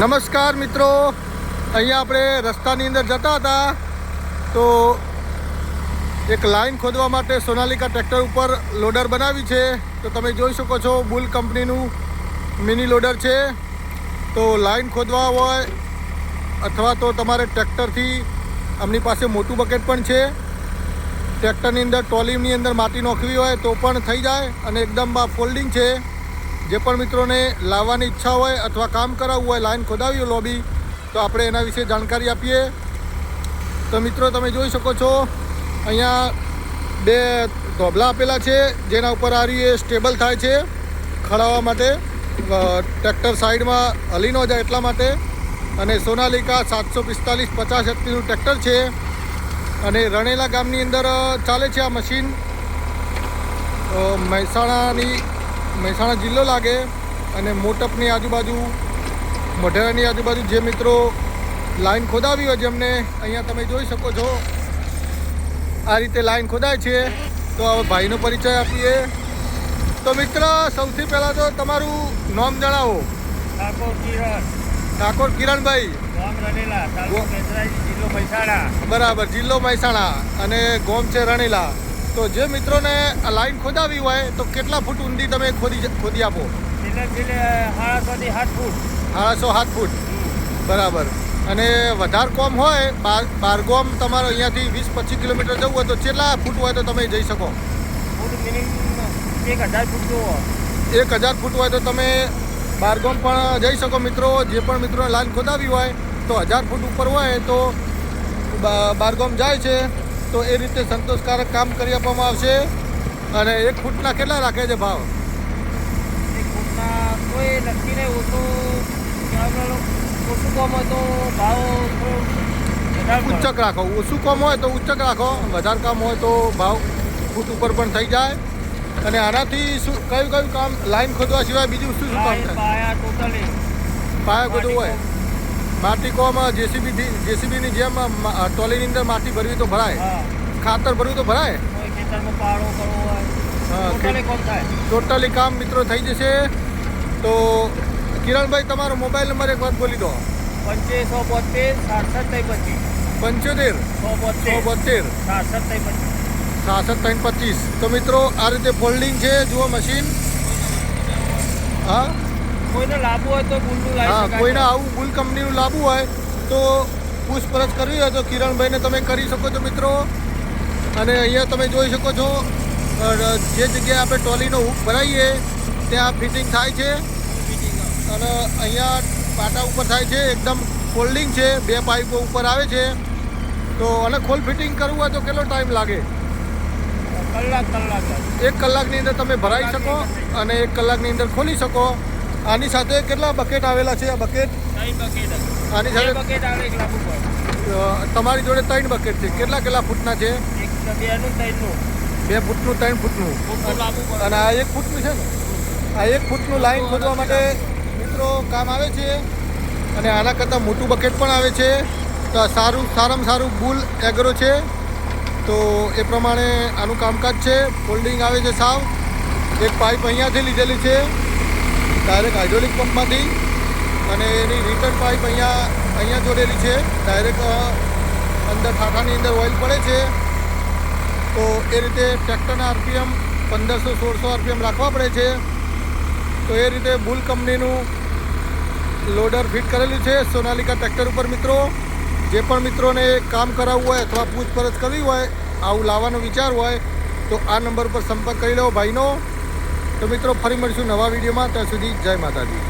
નમસ્કાર મિત્રો, અહીંયા આપણે રસ્તાની અંદર જતા હતા તો એક લાઈન ખોદવા માટે સોનાલિકા ટ્રેક્ટર ઉપર લોડર બનાવી છે. તો તમે જોઈ શકો છો બુલ કંપનીનું મિની લોડર છે. તો લાઈન ખોદવા હોય અથવા તો તમારે ટ્રેક્ટરથી આમની પાસે મોટું બકેટ પણ છે. ટ્રેક્ટરની અંદર ટ્રોલીની અંદર માટી નાખવી હોય તો પણ થઈ જાય અને એકદમ ફોલ્ડિંગ છે. જે પણ મિત્રોને લાવવાની ઈચ્છા હોય અથવા કામ કરાવવું હોય, લાઈન ખોદાવી હોય લોબી, તો આપણે એના વિશે જાણકારી આપીએ. તો મિત્રો તમે જોઈ શકો છો અહીંયા બે ધોબલા આપેલા છે જેના ઉપર આ રીતે સ્ટેબલ થાય છે ખડાવવા માટે, ટ્રેક્ટર સાઈડમાં હલી ન જાય એટલા માટે. અને સોનાલિકા 745/50 HPનું ટ્રેક્ટર છે અને રણેલા ગામની અંદર ચાલે છે આ મશીન. મહેસાણા જિલ્લો લાગે અને મોટપની આજુબાજુ, મોઢેરાની આજુબાજુ જે મિત્રો લાઈન ખોદાવી હોય જેમને, અહીંયા તમે જોઈ શકો છો આ રીતે લાઈન ખોદાય છે. તો હવે ભાઈનો પરિચય આપીએ. તો મિત્ર, સૌથી પહેલાં તો તમારું નામ જણાવો. ઠાકોર કિરણભાઈ, બરાબર, જિલ્લો મહેસાણા અને ગામ છે રણેલા. તો જે મિત્રોને આ લાઈન ખોદાવી હોય તો કેટલા ફૂટ ઊંડી તમે ખોદી આપો? 7.5 ફૂટ, બરાબર. અને વધારે કોમ હોય, બારગોમ તમારે અહીંયાથી 20-25 કિલોમીટર જવું હોય તો કેટલા ફૂટ હોય તો તમે જઈ શકો? 1000 ફૂટ. 1000 ફૂટ હોય તો તમે બારગોમ પણ જઈ શકો. મિત્રો, જે પણ મિત્રોને લાઈન ખોદાવી હોય તો 1000 ફૂટ ઉપર હોય તો બારગોમ જાય છે. તો એ રીતે સંતોષકારક કામ કરી આપવામાં આવશે. અને 1 ફૂટના કેટલા રાખે છે ભાવ? 1 ફૂટના કોઈ નક્કી નહીં. ઓછું કામ હોય તો ભાવ ઉચ્ચક રાખો. ઓછું કામ હોય તો ઉચ્ચક રાખો, વધારે કામ હોય તો ભાવ ફૂટ ઉપર પણ થઈ જાય. અને આનાથી શું કયું કામ લાઈન ખોદવા સિવાય બીજું શું કામ થાય? પાયા બધું હોય. માટી કોમ જેસીબીની જેમ ટ્રોલીની અંદર માટી ભરવી તો ભરાય, ખાતર ભરવું તો ભરાય, ટોટલી કામ મિત્રો થઈ જશે. તો કિરણભાઈ, તમારો મોબાઈલ નંબર એક વાત બોલી દો. 65 તો મિત્રો આ રીતે ફોલ્ડિંગ છે, જુઓ મશીન. હા, કોઈને લાવવું હોય તો બુલનું લાવી હા, શકાય. કોઈને આવું બુલ કંપનીનું લાવવું હોય તો પૂછપરછ કરવી હોય તો કિરણભાઈને તમે કરી શકો છો મિત્રો. અને અહીંયા તમે જોઈ શકો છો જે જગ્યાએ આપણે ટ્રોલીનો હૂક ભરાઈએ ત્યાં ફિટિંગ થાય છે. અને અહીંયા પાટા ઉપર થાય છે, એકદમ ફોલ્ડિંગ છે, 2 પાઇપો ઉપર આવે છે. તો અને ખોલ ફિટિંગ કરવું હોય તો કેટલો ટાઈમ લાગે? કલાક 1 કલાકની અંદર તમે ભરાઈ શકો અને 1 કલાકની અંદર ખોલી શકો. આની સાથે કેટલા બકેટ આવેલા છે? આ બકેટ આની સાથે તમારી જોડે 3 બકેટ છે. કેટલા ફૂટના છે? 2 ફૂટનું, 3 ફૂટનું અને આ 1 ફૂટનું છે ને. આ 1 ફૂટનું લાઈન ખોદવા માટે મિત્રો કામ આવે છે. અને આના કરતાં મોટું બકેટ પણ આવે છે. તો સારામાં સારું બુલ એગ્રો છે. તો એ પ્રમાણે આનું કામકાજ છે. ફોલ્ડિંગ આવે છે સાવ. એક પાઇપ અહીંયાથી લીધેલી છે ડાયરેક્ટ હાઇડ્રોલિક પંપમાંથી, અને એની રિટર્ન પાઇપ અહીંયા જોડેલી છે. ડાયરેક્ટ અંદર ઠાઠાની અંદર ઓઇલ પડે છે. તો એ રીતે ટ્રેક્ટરના આરપીએમ 1500-1600 આરપીએમ રાખવા પડે છે. તો એ રીતે બુલ કંપનીનું લોડર ફિટ કરેલું છે સોનાલિકા ટ્રેક્ટર ઉપર. મિત્રો, જે પણ મિત્રોને કામ કરાવવું હોય અથવા પૂછપરછ કરવી હોય, આવું લાવવાનો વિચાર હોય તો આ નંબર પર સંપર્ક કરી લેવો ભાઈનો. તો મિત્રો, ફરી મળીશું નવા વિડીયોમાં. ત્યાં સુધી જય માતાજી.